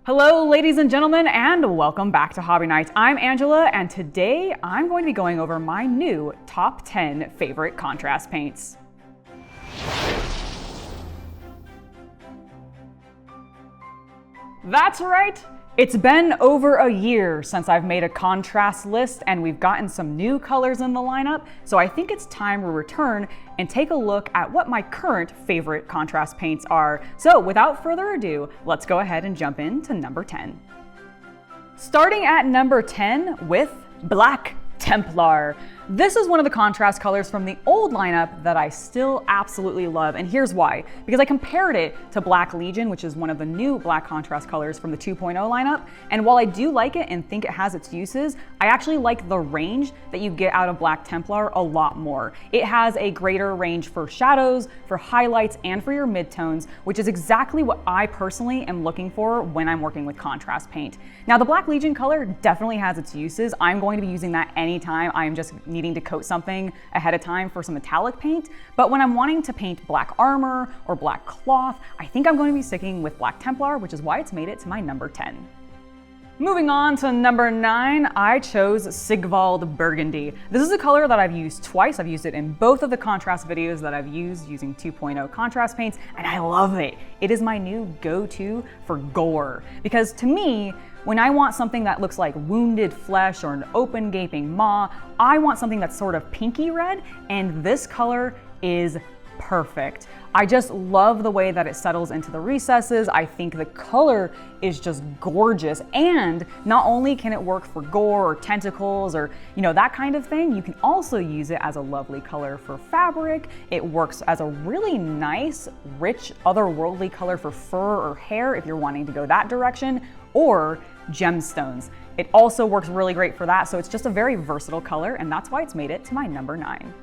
Hello ladies and gentlemen, and welcome back to Hobby Night. I'm Angela, and today I'm going to be going over my new top 10 favorite contrast paints. That's right! It's been over a year since I've made a contrast list, and we've gotten some new colors in the lineup, so I think it's time we return and take a look at what my current favorite contrast paints are. So without further ado, let's go ahead and jump into number 10. Starting at number 10 with Black Templar. This is one of the contrast colors from the old lineup that I still absolutely love, and here's why. Because I compared it to Black Legion, which is one of the new black contrast colors from the 2.0 lineup, and while I do like it and think it has its uses, I actually like the range that you get out of Black Templar a lot more. It has a greater range for shadows, for highlights, and for your midtones, which is exactly what I personally am looking for when I'm working with contrast paint. Now, the Black Legion color definitely has its uses. I'm going to be using that anytime I'm just needing to coat something ahead of time for some metallic paint, but when I'm wanting to paint black armor or black cloth, I think I'm going to be sticking with Black Templar, which is why it's made it to my number 10. Moving on to number 9, I chose Sigvald Burgundy. This is a color that I've used twice. I've used it in both of the contrast videos that I've used using 2.0 contrast paints, and I love it. It is my new go-to for gore, because to me, when I want something that looks like wounded flesh or an open gaping maw, I want something that's sort of pinky red, and this color is perfect. I just love the way that it settles into the recesses. I think the color is just gorgeous, and not only can it work for gore or tentacles or that kind of thing, you can also use it as a lovely color for fabric. It works as a really nice, rich, otherworldly color for fur or hair if you're wanting to go that direction, or gemstones. It also works really great for that, so it's just a very versatile color, and that's why it's made it to my number 9.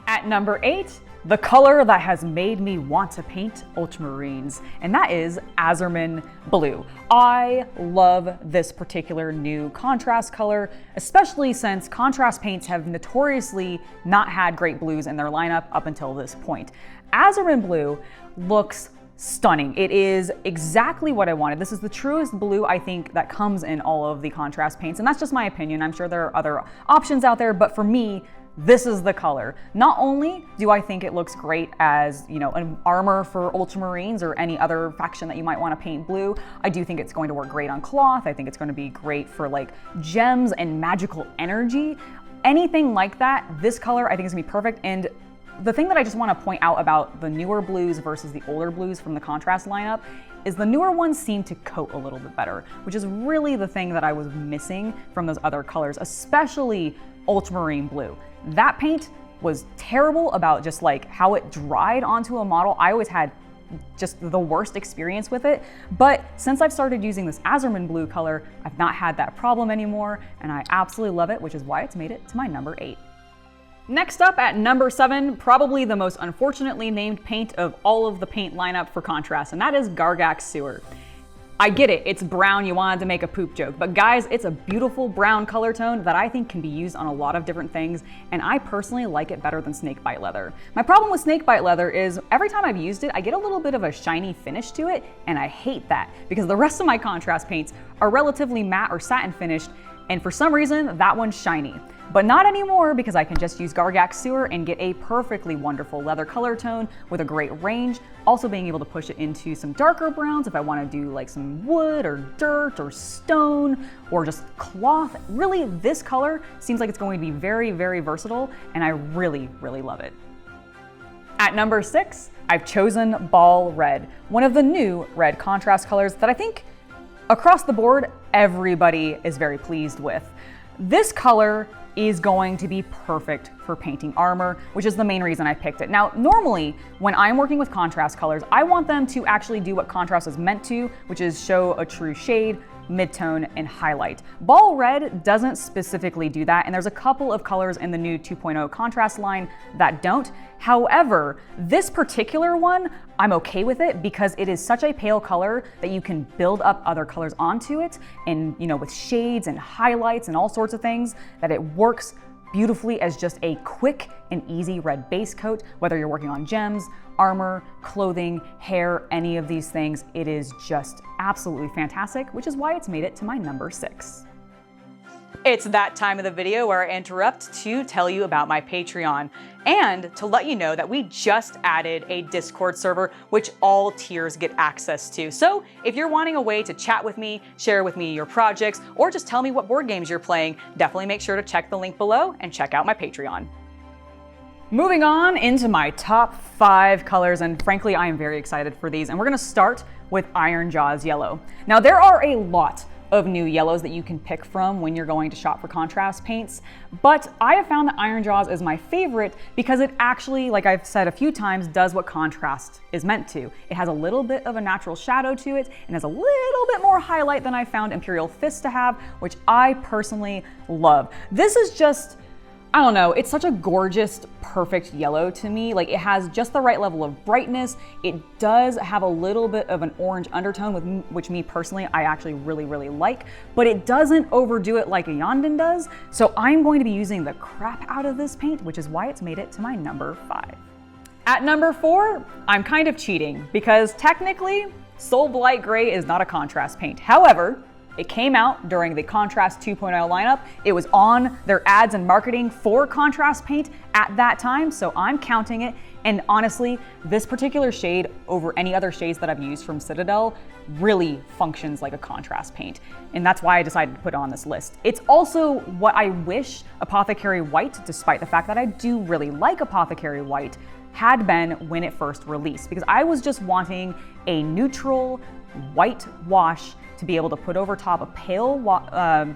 At number 8, the color that has made me want to paint ultramarines, and that is Asurman Blue. I love this particular new contrast color, especially since contrast paints have notoriously not had great blues in their lineup up until this point. Asurman Blue looks stunning. It is exactly what I wanted. This is the truest blue I think that comes in all of the contrast paints, and that's just my opinion. I'm sure there are other options out there, but for me, this is the color. Not only do I think it looks great as, an armor for ultramarines or any other faction that you might want to paint blue, I do think it's going to work great on cloth. I think it's going to be great for like gems and magical energy. Anything like that, this color I think is going to be perfect. And the thing that I just want to point out about the newer blues versus the older blues from the contrast lineup is the newer ones seem to coat a little bit better, which is really the thing that I was missing from those other colors, especially ultramarine blue. That paint was terrible about just like how it dried onto a model. I always had just the worst experience with it, but since I've started using this Asurman Blue color, I've not had that problem anymore, and I absolutely love it, which is why it's made it to my number 8. Next up at number 7, probably the most unfortunately named paint of all of the paint lineup for contrast, and that is Gharghak's Sewer. I get it, it's brown, you wanted to make a poop joke, but guys, it's a beautiful brown color tone that I think can be used on a lot of different things, and I personally like it better than snakebite leather. My problem with snakebite leather is every time I've used it, I get a little bit of a shiny finish to it, and I hate that because the rest of my contrast paints are relatively matte or satin finished, and for some reason, that one's shiny. But not anymore, because I can just use Gharghak's Sewer and get a perfectly wonderful leather color tone with a great range, also being able to push it into some darker browns if I want to do like some wood or dirt or stone or just cloth. Really, this color seems like it's going to be very, very versatile, and I really, really love it. At number 6, I've chosen Baal Red, one of the new red contrast colors that I think across the board, everybody is very pleased with. This color is going to be perfect for painting armor, which is the main reason I picked it. Now, normally, when I'm working with contrast colors, I want them to actually do what contrast is meant to, which is show a true shade, midtone, and highlight. Baal Red doesn't specifically do that, and there's a couple of colors in the new 2.0 contrast line that don't. However, this particular one, I'm okay with it because it is such a pale color that you can build up other colors onto it, and with shades and highlights and all sorts of things, that it works beautifully as just a quick and easy red base coat, whether you're working on gems, armor, clothing, hair, any of these things. It is just absolutely fantastic, which is why it's made it to my number 6. It's that time of the video where I interrupt to tell you about my Patreon and to let you know that we just added a Discord server which all tiers get access to. So if you're wanting a way to chat with me, share with me your projects, or just tell me what board games you're playing, definitely make sure to check the link below and check out my Patreon. Moving on into my top 5 colors, and frankly I am very excited for these, and we're going to start with IronJaws Yellow. Now there are a lot of new yellows that you can pick from when you're going to shop for contrast paints, but I have found that IronJaws is my favorite because it actually, like I've said a few times, does what contrast is meant to. It has a little bit of a natural shadow to it and has a little bit more highlight than I found Imperial Fist to have, which I personally love. This is just, I don't know, it's such a gorgeous, perfect yellow to me. Like, it has just the right level of brightness. It does have a little bit of an orange undertone, which me personally, I actually really like, but it doesn't overdo it like a Yondon does. So I'm going to be using the crap out of this paint, which is why it's made it to my number 5. At number 4, I'm kind of cheating because technically Soulblight Grey is not a contrast paint. However, it came out during the Contrast 2.0 lineup. It was on their ads and marketing for contrast paint at that time, so I'm counting it. And honestly, this particular shade over any other shades that I've used from Citadel really functions like a contrast paint. And that's why I decided to put it on this list. It's also what I wish Apothecary White, despite the fact that I do really like Apothecary White, had been when it first released, because I was just wanting a neutral white wash to be able to put over top a pale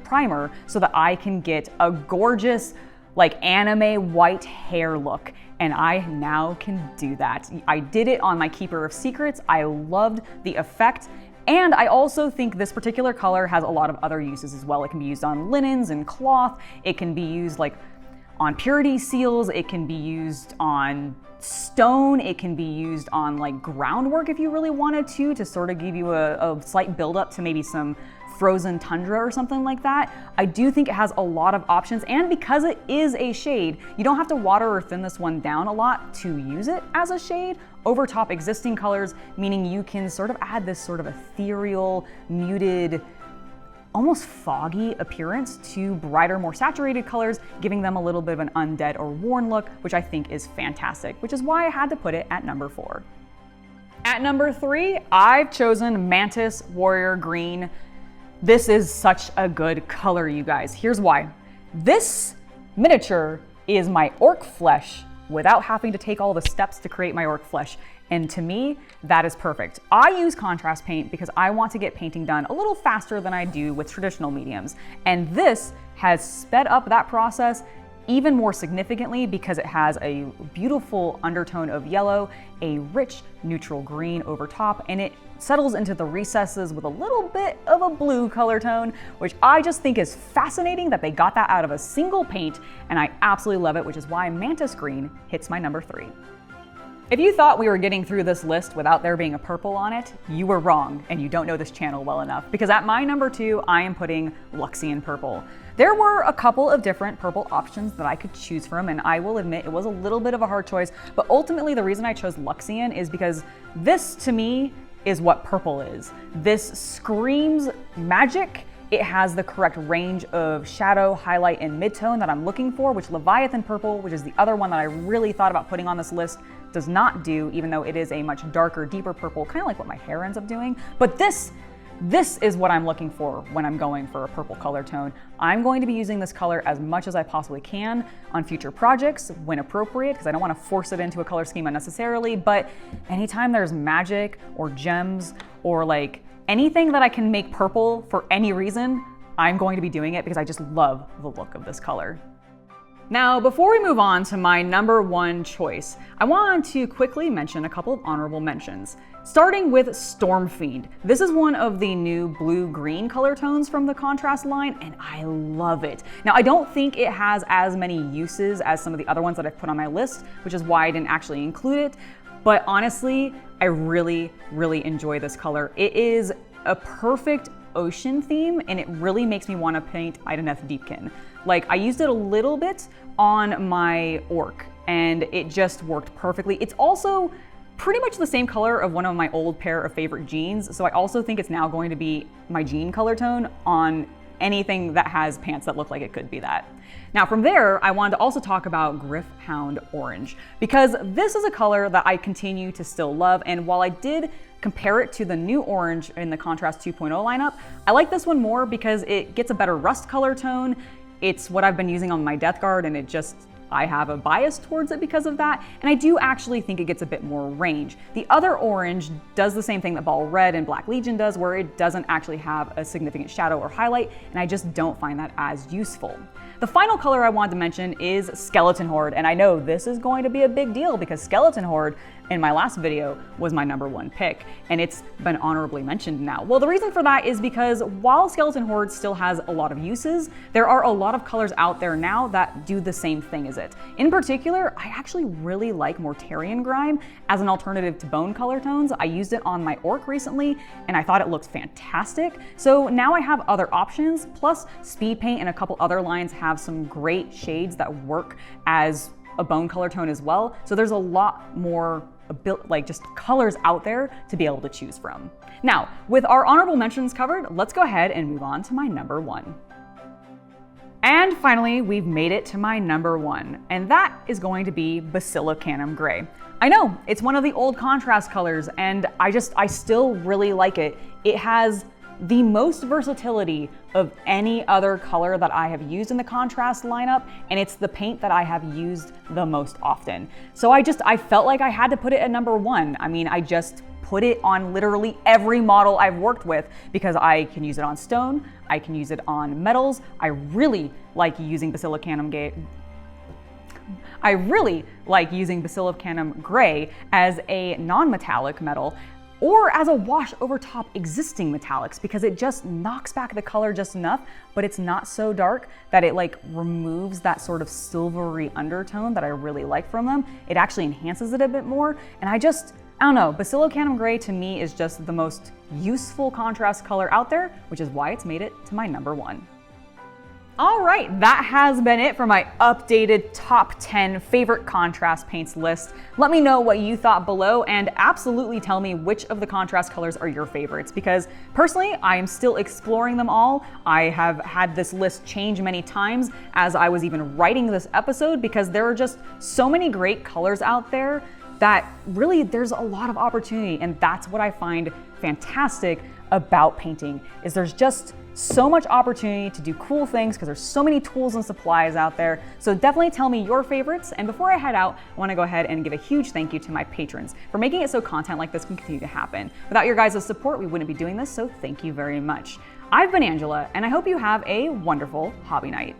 primer so that I can get a gorgeous, like, anime white hair look. And I now can do that. I did it on my Keeper of Secrets. I loved the effect. And I also think this particular color has a lot of other uses as well. It can be used on linens and cloth. It can be used like on purity seals. It can be used on stone. It can be used on like groundwork if you really wanted to sort of give you a slight buildup to maybe some frozen tundra or something like that. I do think it has a lot of options, and because it is a shade, you don't have to water or thin this one down a lot to use it as a shade over top existing colors, meaning you can sort of add this sort of ethereal, muted, almost foggy appearance to brighter, more saturated colors, giving them a little bit of an undead or worn look, which I think is fantastic, which is why I had to put it at number 4. At number 3, I've chosen Mantis Warrior Green. This is such a good color, you guys. Here's why. This miniature is my orc flesh without having to take all the steps to create my orc flesh. And to me, that is perfect. I use contrast paint because I want to get painting done a little faster than I do with traditional mediums. And this has sped up that process even more significantly because it has a beautiful undertone of yellow, a rich neutral green over top, and it settles into the recesses with a little bit of a blue color tone, which I just think is fascinating that they got that out of a single paint, and I absolutely love it, which is why Mantis Green hits my number 3. If you thought we were getting through this list without there being a purple on it, you were wrong and you don't know this channel well enough, because at my number 2, I am putting Luxion Purple. There were a couple of different purple options that I could choose from, and I will admit it was a little bit of a hard choice, but ultimately the reason I chose Luxion is because this, to me, is what purple is. This screams magic. It has the correct range of shadow, highlight, and midtone that I'm looking for, which Leviathan Purple, which is the other one that I really thought about putting on this list, does not do, even though it is a much darker, deeper purple, kind of like what my hair ends up doing. But this is what I'm looking for when I'm going for a purple color tone. I'm going to be using this color as much as I possibly can on future projects when appropriate, because I don't want to force it into a color scheme unnecessarily, but anytime there's magic or gems or like anything that I can make purple for any reason, I'm going to be doing it because I just love the look of this color. Now, before we move on to my number 1 choice, I want to quickly mention a couple of honorable mentions. Starting with Stormfiend. This is one of the new blue-green color tones from the contrast line, and I love it. Now, I don't think it has as many uses as some of the other ones that I've put on my list, which is why I didn't actually include it, but honestly, I really enjoy this color. It is a perfect ocean theme, and it really makes me want to paint Idoneth Deepkin. Like, I used it a little bit on my orc, and it just worked perfectly. It's also pretty much the same color of one of my old pair of favorite jeans, so I also think it's now going to be my jean color tone on anything that has pants that look like it could be that. Now from there, I wanted to also talk about Gryph Hound Orange, because this is a color that I continue to still love, and while I did compare it to the new orange in the Contrast 2.0 lineup, I like this one more because it gets a better rust color tone. It's what I've been using on my Death Guard, and I have a bias towards it because of that, and I do actually think it gets a bit more range. The other orange does the same thing that Baal Red and Black Legion does, where it doesn't actually have a significant shadow or highlight, and I just don't find that as useful. The final color I wanted to mention is Skeleton Horde, and I know this is going to be a big deal because Skeleton Horde in my last video was my #1 pick, and it's been honorably mentioned now. Well, the reason for that is because while Skeleton Horde still has a lot of uses, there are a lot of colors out there now that do the same thing as it. In particular, I actually really like Mortarion Grime as an alternative to bone color tones. I used it on my orc recently, and I thought it looked fantastic. So now I have other options, plus Speed Paint and a couple other lines have some great shades that work as a bone color tone as well. So there's a lot more just colors out there to be able to choose from. Now, with our honorable mentions covered, let's go ahead and move on to my #1. And finally, we've made it to my #1, and that is going to be Basilicanum Grey. I know, it's one of the old contrast colors, and I still really like it. It has the most versatility of any other color that I have used in the contrast lineup, and it's the paint that I have used the most often. So I felt like I had to put it at #1. I mean, I just put it on literally every model I've worked with because I can use it on stone, I can use it on metals. I really like using Basilicanum Grey as a non-metallic metal, or as a wash over top existing metallics, because it just knocks back the color just enough, but it's not so dark that it removes that sort of silvery undertone that I really like from them. It actually enhances it a bit more, and I don't know, Basilicanum Grey to me is just the most useful contrast color out there, which is why it's made it to my #1. All right, that has been it for my updated top 10 favorite contrast paints list. Let me know what you thought below, and absolutely tell me which of the contrast colors are your favorites, because personally, I am still exploring them all. I have had this list change many times as I was even writing this episode, because there are just so many great colors out there that really there's a lot of opportunity, and that's what I find fantastic about painting, is there's just so much opportunity to do cool things because there's so many tools and supplies out there. So definitely tell me your favorites. And before I head out, I want to go ahead and give a huge thank you to my patrons for making it so content like this can continue to happen. Without your guys' support, we wouldn't be doing this, so thank you very much. I've been Angela, and I hope you have a wonderful hobby night.